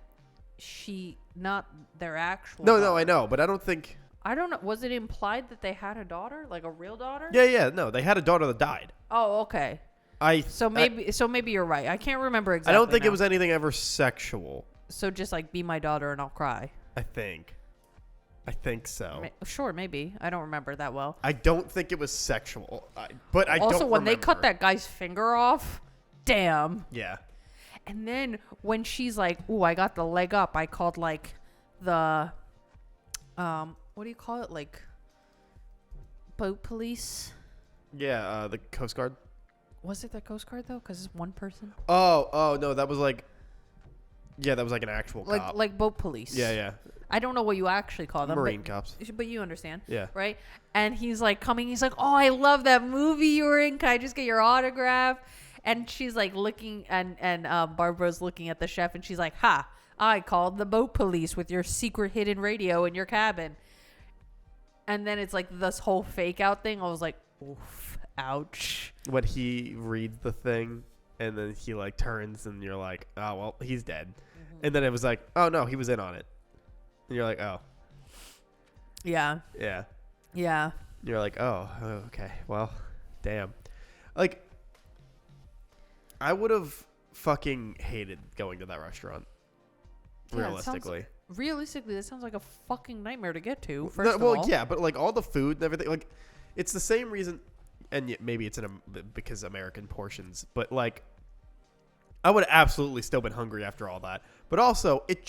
Speaker 2: not their actual
Speaker 1: No,
Speaker 2: daughter.
Speaker 1: no, I know, but I don't think...
Speaker 2: I don't know. Was it implied that they had a daughter? Like a real daughter?
Speaker 1: Yeah, no, they had a daughter that died.
Speaker 2: Oh, okay. So maybe you're right. I can't remember exactly.
Speaker 1: I don't think
Speaker 2: now.
Speaker 1: it was anything ever sexual.
Speaker 2: So just like, be my daughter and I'll cry.
Speaker 1: I think so.
Speaker 2: Sure, maybe. I don't remember that well.
Speaker 1: I don't think it was sexual, but I don't
Speaker 2: Also, when
Speaker 1: remember.
Speaker 2: they cut that guy's finger off, damn.
Speaker 1: Yeah.
Speaker 2: And then when she's like, "Ooh, I got the leg up," I called like the, what do you call it? Like boat police.
Speaker 1: Yeah, the Coast Guard.
Speaker 2: Was it the Coast Guard though? Because it's one person.
Speaker 1: Oh no, that was like. Yeah, that was like an actual cop.
Speaker 2: Like boat police.
Speaker 1: Yeah.
Speaker 2: I don't know what you actually call them.
Speaker 1: Marine cops.
Speaker 2: But you understand.
Speaker 1: Yeah.
Speaker 2: Right? And he's like coming. He's like, "Oh, I love that movie you were in. Can I just get your autograph?" And she's like looking, and Barbara's looking at the chef, and she's like, "Ha! I called the boat police with your secret hidden radio in your cabin." And then it's like this whole fake out thing. I was like, "Oof, ouch."
Speaker 1: When he reads the thing, and then he like turns, and you're like, "Oh well, he's dead." Mm-hmm. And then it was like, "Oh no, he was in on it." And you're like, "Oh."
Speaker 2: Yeah.
Speaker 1: Yeah.
Speaker 2: Yeah.
Speaker 1: You're like, "Oh, okay. Well, damn." Like, I would have fucking hated going to that restaurant.
Speaker 2: Yeah,
Speaker 1: realistically.
Speaker 2: Realistically, that sounds like a fucking nightmare to get to. First of all.
Speaker 1: Yeah, but like all the food and everything, like it's the same reason, and yet maybe it's because American portions, but like I would have absolutely still been hungry after all that. But also, it's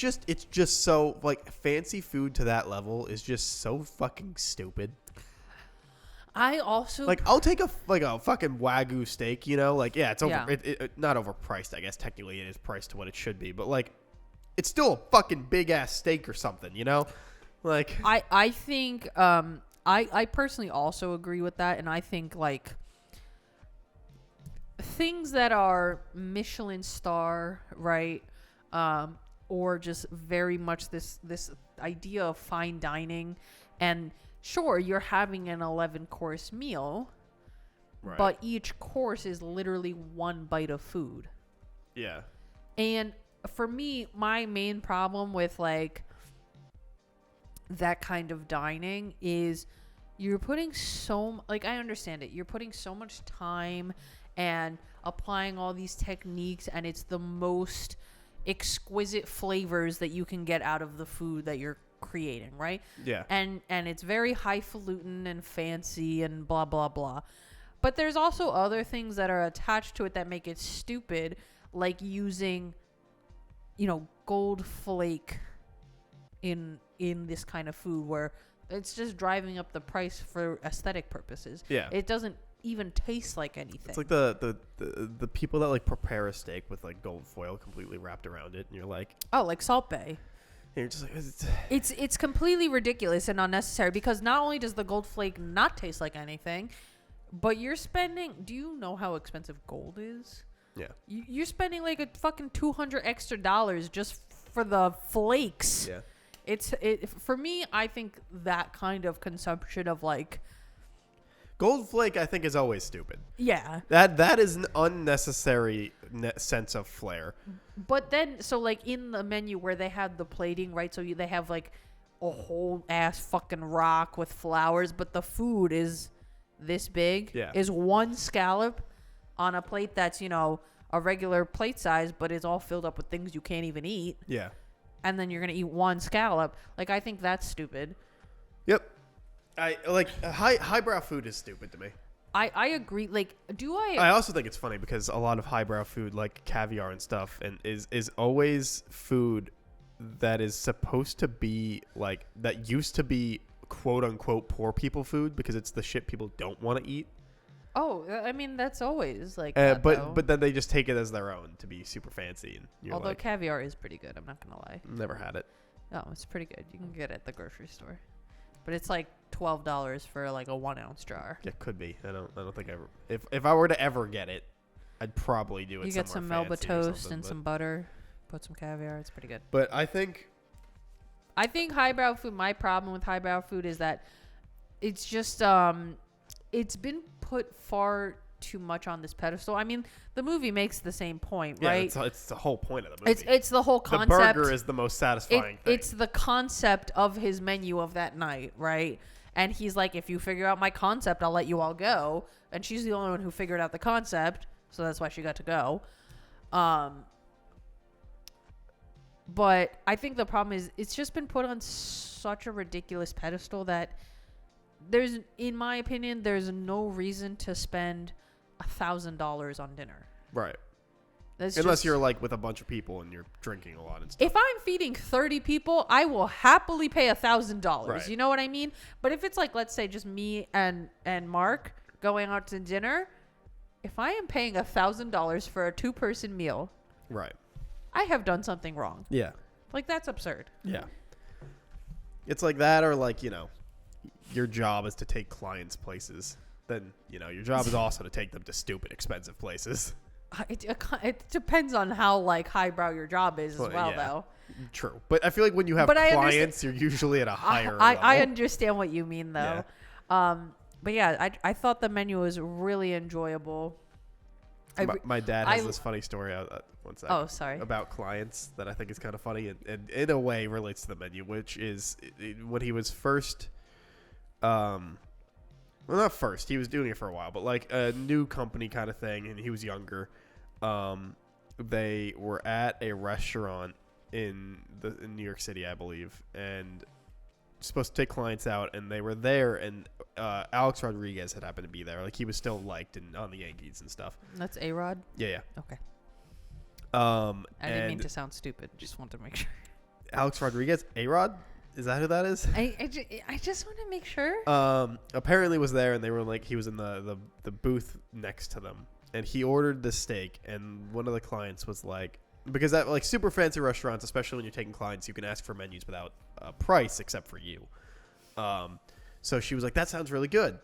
Speaker 1: just so like fancy food to that level is just so fucking stupid.
Speaker 2: I also
Speaker 1: like I'll take a fucking Wagyu steak, you know, like it's over,
Speaker 2: Yeah.
Speaker 1: it not overpriced. I guess technically it is priced to what it should be, but like it's still a fucking big ass steak or something, you know, like
Speaker 2: I think I personally also agree with that, and I think like things that are Michelin star, right, or just very much this idea of fine dining, and sure, you're having an 11-course meal,
Speaker 1: right.
Speaker 2: but each course is literally one bite of food.
Speaker 1: Yeah.
Speaker 2: And for me, my main problem with like that kind of dining is you're putting I understand it. You're putting so much time and applying all these techniques, and it's the most exquisite flavors that you can get out of the food that you're creating, right?
Speaker 1: Yeah.
Speaker 2: And it's very highfalutin and fancy and blah blah blah. But there's also other things that are attached to it that make it stupid, like using, you know, gold flake in this kind of food where it's just driving up the price for aesthetic purposes.
Speaker 1: Yeah.
Speaker 2: It doesn't even taste like anything.
Speaker 1: It's like the people that like prepare a steak with like gold foil completely wrapped around it, and you're like,
Speaker 2: oh, like Salt Bae.
Speaker 1: and you're just like,
Speaker 2: It's completely ridiculous and unnecessary, because not only does the gold flake not taste like anything, But you're spending. Do you know how expensive gold is?
Speaker 1: Yeah.
Speaker 2: You're spending like a fucking $200 extra just for the flakes.
Speaker 1: Yeah.
Speaker 2: It for me. I think that kind of consumption of like
Speaker 1: Gold flake, I think, is always stupid.
Speaker 2: yeah.
Speaker 1: That is an unnecessary sense of flair.
Speaker 2: But then, so like in the menu where they have the plating, right? So they have like a whole ass fucking rock with flowers, but the food is this big.
Speaker 1: Yeah.
Speaker 2: Is one scallop on a plate that's, you know, a regular plate size, but it's all filled up with things you can't even eat.
Speaker 1: Yeah.
Speaker 2: And then you're going to eat one scallop. Like, I think that's stupid.
Speaker 1: Yep. I like highbrow food is stupid to me.
Speaker 2: I agree. Like,
Speaker 1: I also think it's funny because a lot of highbrow food, like caviar and stuff, and is always food that is supposed to be like that used to be quote unquote poor people food because it's the shit people don't want to eat.
Speaker 2: Oh, I mean, that's always like
Speaker 1: but then they just take it as their own to be super fancy. And you're
Speaker 2: although
Speaker 1: like,
Speaker 2: caviar is pretty good. I'm not going to lie.
Speaker 1: never had it.
Speaker 2: Oh, it's pretty good. You can get it at the grocery store. But it's like $12 for like a 1 ounce jar.
Speaker 1: It could be. I don't think I ever. If I were to ever get it, I'd probably do it.
Speaker 2: You get some
Speaker 1: somewhere
Speaker 2: Melba
Speaker 1: fancy or
Speaker 2: toast
Speaker 1: something,
Speaker 2: and some butter. Put some caviar. It's pretty good.
Speaker 1: But I think
Speaker 2: highbrow food. My problem with highbrow food is that it's just it's been put far too much on this pedestal. I mean, the movie makes the same point, right?
Speaker 1: It's the whole point of the movie.
Speaker 2: It's the whole concept.
Speaker 1: The burger is the most satisfying thing.
Speaker 2: It's the concept of his menu of that night, right? And he's like, if you figure out my concept, I'll let you all go. And she's the only one who figured out the concept, so that's why she got to go. But I think the problem is it's just been put on such a ridiculous pedestal that in my opinion, there's no reason to spend $1,000 on dinner.
Speaker 1: Right.
Speaker 2: Unless
Speaker 1: you're like with a bunch of people and you're drinking a lot and stuff.
Speaker 2: If I'm feeding 30 people, I will happily pay $1,000.
Speaker 1: Right.
Speaker 2: You know what I mean? But if it's like, let's say just me and Mark going out to dinner, if I am paying $1,000 for a 2-person meal,
Speaker 1: right,
Speaker 2: I have done something wrong.
Speaker 1: Yeah.
Speaker 2: Like, that's absurd.
Speaker 1: Yeah. It's like that, or like, you know, your job is to take clients places. Then, you know, your job is also to take them to stupid, expensive places.
Speaker 2: It depends on how like highbrow your job is as well,
Speaker 1: yeah.
Speaker 2: though.
Speaker 1: True, but I feel like when you have clients, you're usually at a higher level.
Speaker 2: I understand what you mean, though.
Speaker 1: Yeah.
Speaker 2: But yeah, I thought the menu was really enjoyable.
Speaker 1: My dad has this funny story. One second.
Speaker 2: Oh, sorry.
Speaker 1: About clients that I think is kind of funny and in a way relates to the menu, which is when he was first. Well, not first. He was doing it for a while, but like a new company kind of thing, and he was younger. They were at a restaurant in New York City, I believe, and supposed to take clients out, and they were there, and Alex Rodriguez had happened to be there. Like, he was still liked on the Yankees and stuff.
Speaker 2: That's A-Rod?
Speaker 1: Yeah.
Speaker 2: Okay. I didn't mean to sound stupid. Just wanted to make sure.
Speaker 1: Alex Rodriguez? A-Rod? Is that who that is?
Speaker 2: I just want to make sure.
Speaker 1: Apparently was there, and they were like, he was in the booth next to them, and he ordered the steak, and one of the clients was like, because at like super fancy restaurants, especially when you're taking clients, you can ask for menus without a price except for you. So she was like, that sounds really good.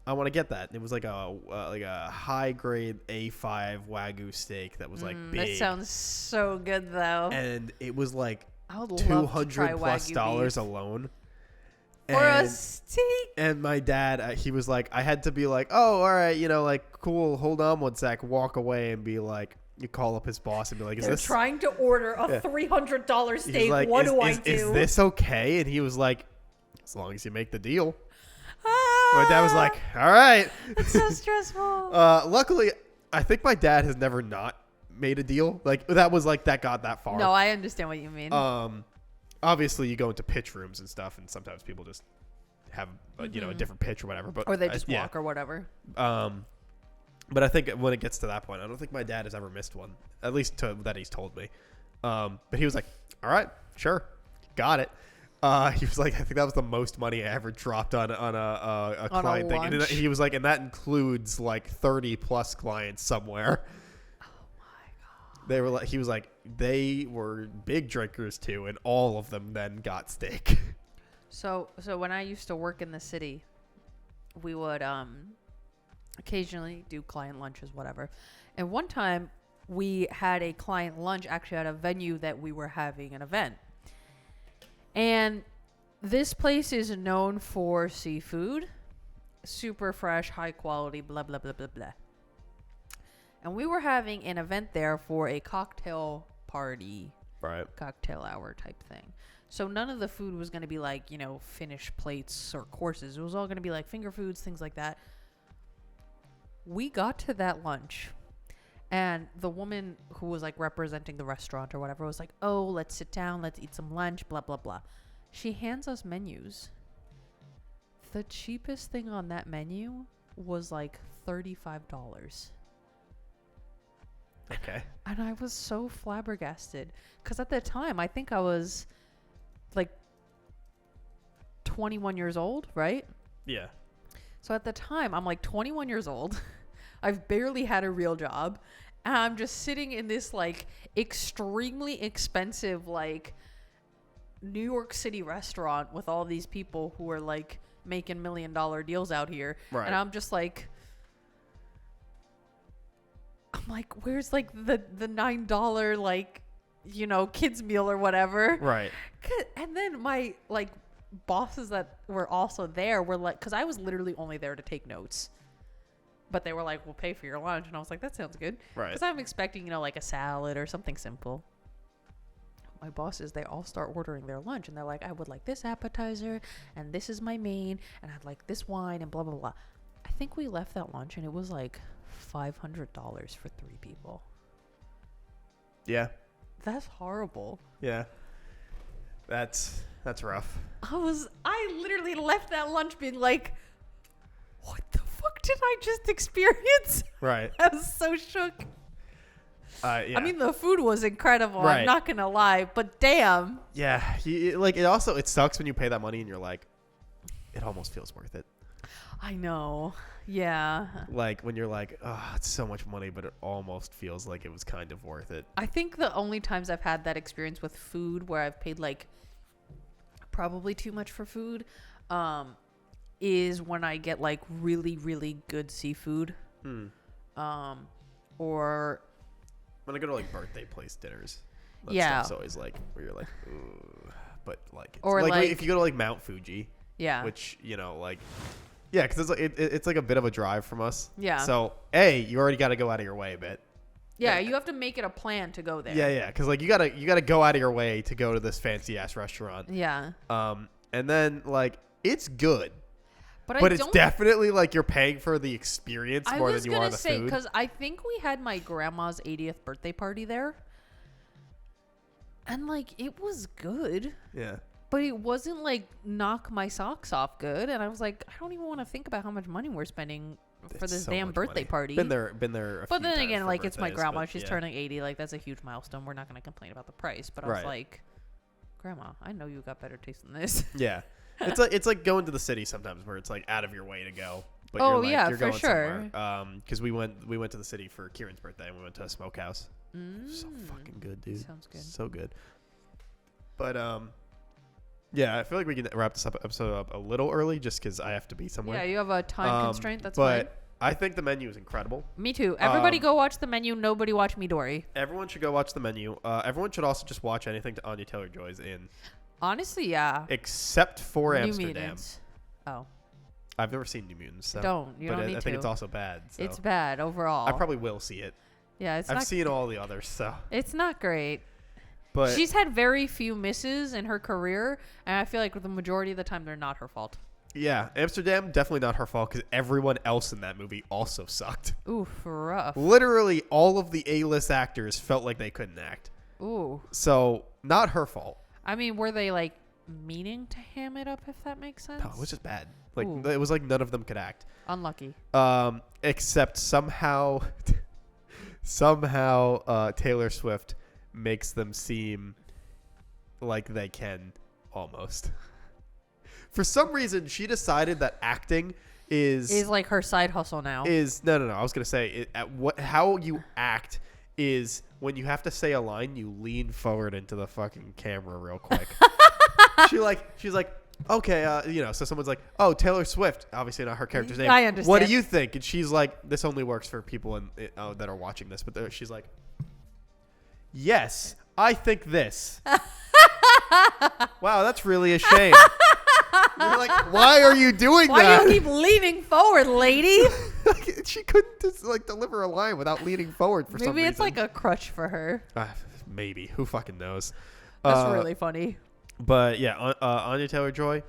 Speaker 1: I want to get that. And it was like a high grade A5 Wagyu steak that was like big.
Speaker 2: That sounds so good though.
Speaker 1: And it was like
Speaker 2: $200+
Speaker 1: alone.
Speaker 2: For a steak.
Speaker 1: And my dad, he was like, I had to be like, oh, all right, you know, like, cool, hold on one sec, walk away and be like, you call up his boss and be like,
Speaker 2: They're trying to order a $300 steak.
Speaker 1: Like,
Speaker 2: what do I do?
Speaker 1: Is this okay? And he was like, as long as you make the deal. My dad was like, all right.
Speaker 2: It's so stressful.
Speaker 1: Luckily, I think my dad has never not made a deal. Like, that was like, that got that far.
Speaker 2: No, I understand what you mean.
Speaker 1: Obviously, you go into pitch rooms and stuff, and sometimes people just have, you know, a different pitch or whatever. But
Speaker 2: or they just walk or whatever.
Speaker 1: But I think when it gets to that point, I don't think my dad has ever missed one, at least that he's told me. But he was like, all right, sure, got it. He was like, I think that was the most money I ever dropped on a client thing. And he was like, and that includes like 30+ clients somewhere.
Speaker 2: Oh my God.
Speaker 1: They were like, he was like, they were big drinkers too, and all of them then got steak.
Speaker 2: So when I used to work in the city, we would occasionally do client lunches, whatever. And one time we had a client lunch actually at a venue that we were having an event. And this place is known for seafood, super fresh, high quality, blah, blah, blah, blah, blah. And we were having an event there for a cocktail party,
Speaker 1: Right.
Speaker 2: cocktail hour type thing. So none of the food was going to be like, you know, finished plates or courses. It was all going to be like finger foods, things like that. We got to that lunch and the woman who was like representing the restaurant or whatever was like, oh, let's sit down, let's eat some lunch, blah, blah, blah. She hands us menus. The cheapest thing on that menu was like $35.
Speaker 1: Okay.
Speaker 2: And I was so flabbergasted because at the time, I think I was like 21 years old, right?
Speaker 1: Yeah.
Speaker 2: So at the time, I'm like 21 years old. I've barely had a real job. And I'm just sitting in this like extremely expensive, like New York City restaurant with all these people who are like making $1 million deals out here.
Speaker 1: Right.
Speaker 2: And I'm just like, where's like the $9 like, you know, kids meal or whatever.
Speaker 1: Right.
Speaker 2: And then my like bosses that were also there were like, because I was literally only there to take notes, but they were like, we'll pay for your lunch. And I was like, that sounds good.
Speaker 1: Right.
Speaker 2: Because I'm expecting, you know, like a salad or something simple. My bosses, they all start ordering their lunch and they're like, I would like this appetizer and this is my main and I'd like this wine and blah, blah, blah. I think we left that lunch and it was like $500 for 3 people.
Speaker 1: Yeah.
Speaker 2: That's horrible.
Speaker 1: Yeah. That's rough.
Speaker 2: I literally left that lunch being like, what the fuck did I just experience?
Speaker 1: Right.
Speaker 2: I was so shook.
Speaker 1: Yeah.
Speaker 2: I mean, the food was incredible.
Speaker 1: Right.
Speaker 2: I'm not going to lie, but damn.
Speaker 1: Yeah. It sucks when you pay that money and you're like, it almost feels worth it.
Speaker 2: I know. Yeah.
Speaker 1: Like when you're like, oh, it's so much money, but it almost feels like it was kind of worth it.
Speaker 2: I think the only times I've had that experience with food where I've paid like probably too much for food is when I get like really, really good seafood. Or
Speaker 1: when I go to like birthday place dinners. That
Speaker 2: Yeah.
Speaker 1: stuff's always like where you're like, ooh. But like, it's
Speaker 2: Or, like-
Speaker 1: if you go to like Mount Fuji,
Speaker 2: yeah.
Speaker 1: which, you know, like, yeah, because it's like a bit of a drive from us.
Speaker 2: Yeah.
Speaker 1: So, you already got to go out of your way a bit.
Speaker 2: Yeah, you have to make it a plan to go there.
Speaker 1: Yeah, because like you gotta go out of your way to go to this fancy ass restaurant.
Speaker 2: Yeah.
Speaker 1: And then like it's good,
Speaker 2: But
Speaker 1: but it's definitely like you're paying for the experience more than you are the
Speaker 2: I was gonna say,
Speaker 1: food.
Speaker 2: because I think we had my grandma's 80th birthday party there, and like it was good,
Speaker 1: Yeah.
Speaker 2: but it wasn't like knock my socks off good. And I was like, I don't even want to think about how much money we're spending for
Speaker 1: It's
Speaker 2: this
Speaker 1: so
Speaker 2: damn
Speaker 1: much
Speaker 2: birthday
Speaker 1: money.
Speaker 2: party.
Speaker 1: Been there.
Speaker 2: But
Speaker 1: few
Speaker 2: then
Speaker 1: times
Speaker 2: again,
Speaker 1: for
Speaker 2: like it's my
Speaker 1: birthdays,
Speaker 2: grandma.
Speaker 1: but
Speaker 2: She's
Speaker 1: yeah.
Speaker 2: turning 80. Like that's a huge milestone. We're not gonna complain about the price. But I was
Speaker 1: Right.
Speaker 2: like, Grandma, I know you got better taste than this.
Speaker 1: Yeah. It's like going to the city sometimes where it's like out of your way to go. But
Speaker 2: Oh,
Speaker 1: you're like,
Speaker 2: yeah,
Speaker 1: you're
Speaker 2: for
Speaker 1: going
Speaker 2: sure.
Speaker 1: somewhere. Because we went to the city for Kieran's birthday and we went to a smokehouse. So fucking good, dude.
Speaker 2: Sounds good.
Speaker 1: So good. But yeah, I feel like we can wrap this episode up a little early just because I have to be somewhere.
Speaker 2: Yeah, you have a time constraint. That's
Speaker 1: but
Speaker 2: fine.
Speaker 1: I think the menu is incredible.
Speaker 2: Me too. Everybody go watch the menu. Nobody watch Midori.
Speaker 1: Everyone should go watch the menu. Everyone should also just watch anything Anya Taylor-Joy's in,
Speaker 2: Honestly, yeah.
Speaker 1: except for
Speaker 2: New
Speaker 1: Amsterdam.
Speaker 2: Mutants. Oh,
Speaker 1: I've never seen New Mutants. So.
Speaker 2: don't. You
Speaker 1: but
Speaker 2: don't need
Speaker 1: I
Speaker 2: to.
Speaker 1: think it's also bad. So.
Speaker 2: It's bad overall.
Speaker 1: I probably will see it.
Speaker 2: Yeah, it's
Speaker 1: I've
Speaker 2: not.
Speaker 1: seen all the others, so.
Speaker 2: It's not great.
Speaker 1: But
Speaker 2: She's had very few misses in her career, and I feel like the majority of the time they're not her fault.
Speaker 1: yeah, Amsterdam definitely not her fault because everyone else in that movie also sucked.
Speaker 2: Ooh, rough.
Speaker 1: Literally, all of the A-list actors felt like they couldn't act.
Speaker 2: Ooh.
Speaker 1: So not her fault.
Speaker 2: I mean, were they like meaning to ham it up? If that makes sense.
Speaker 1: No, it was just bad. Like
Speaker 2: Ooh.
Speaker 1: it was like none of them could act.
Speaker 2: Unlucky.
Speaker 1: Except somehow Taylor Swift makes them seem like they can almost. For some reason, she decided that acting is
Speaker 2: like her side hustle now.
Speaker 1: no. I was gonna say how you act is when you have to say a line, you lean forward into the fucking camera real quick. she's like, okay, so someone's like, oh, Taylor Swift, obviously not her character's name.
Speaker 2: I understand.
Speaker 1: What do you think? And she's like, this only works for people that are watching this, but she's like, yes, I think this. Wow, that's really a shame. You're like, why are you doing that?
Speaker 2: Why do you keep leaning forward, lady?
Speaker 1: She couldn't just deliver a line without leaning forward for some reason.
Speaker 2: Maybe it's like a crush for her.
Speaker 1: Maybe. Who fucking knows?
Speaker 2: That's really funny.
Speaker 1: But yeah, Anya Taylor-Joy,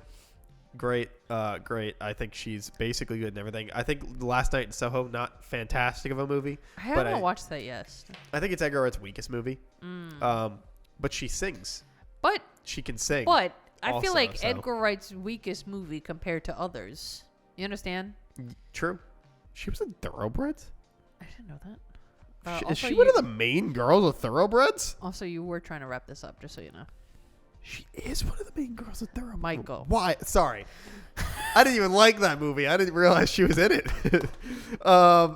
Speaker 1: great. I think she's basically good in everything. I think Last Night in Soho, not fantastic of a movie.
Speaker 2: I haven't watched that yet.
Speaker 1: I think it's Edgar Wright's weakest movie. But she sings.
Speaker 2: But
Speaker 1: she can sing.
Speaker 2: But I feel
Speaker 1: also,
Speaker 2: like
Speaker 1: so.
Speaker 2: Edgar Wright's weakest movie compared to others. You understand?
Speaker 1: True. She was in Thoroughbreds?
Speaker 2: I didn't know that.
Speaker 1: Is she one of the main girls of Thoroughbreds?
Speaker 2: Also, you were trying to wrap this up, just so you know.
Speaker 1: She is one of the main girls of Thoroughbreds.
Speaker 2: Michael.
Speaker 1: Why? Sorry. I didn't even like that movie. I didn't realize she was in it.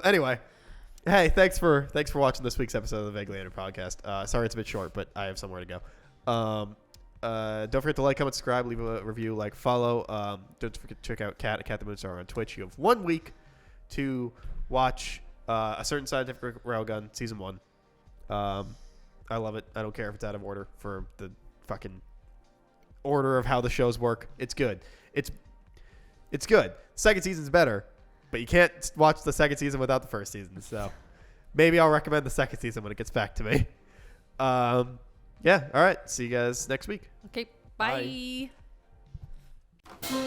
Speaker 1: Anyway. Hey, thanks for watching this week's episode of the Vaguely Ended Podcast. Sorry it's a bit short, but I have somewhere to go. Don't forget to like, comment, subscribe, leave a review, follow. Don't forget to check out Kat the Moonstar on Twitch. You have 1 week to watch A Certain Scientific Railgun Season 1. I love it. I don't care if it's out of order for the fucking order of how the shows work. It's good. It's good. Second season's better, but you can't watch the second season without the first season. So maybe I'll recommend the second season when it gets back to me. Yeah. All right. See you guys next week.
Speaker 2: Okay. Bye.
Speaker 1: Bye.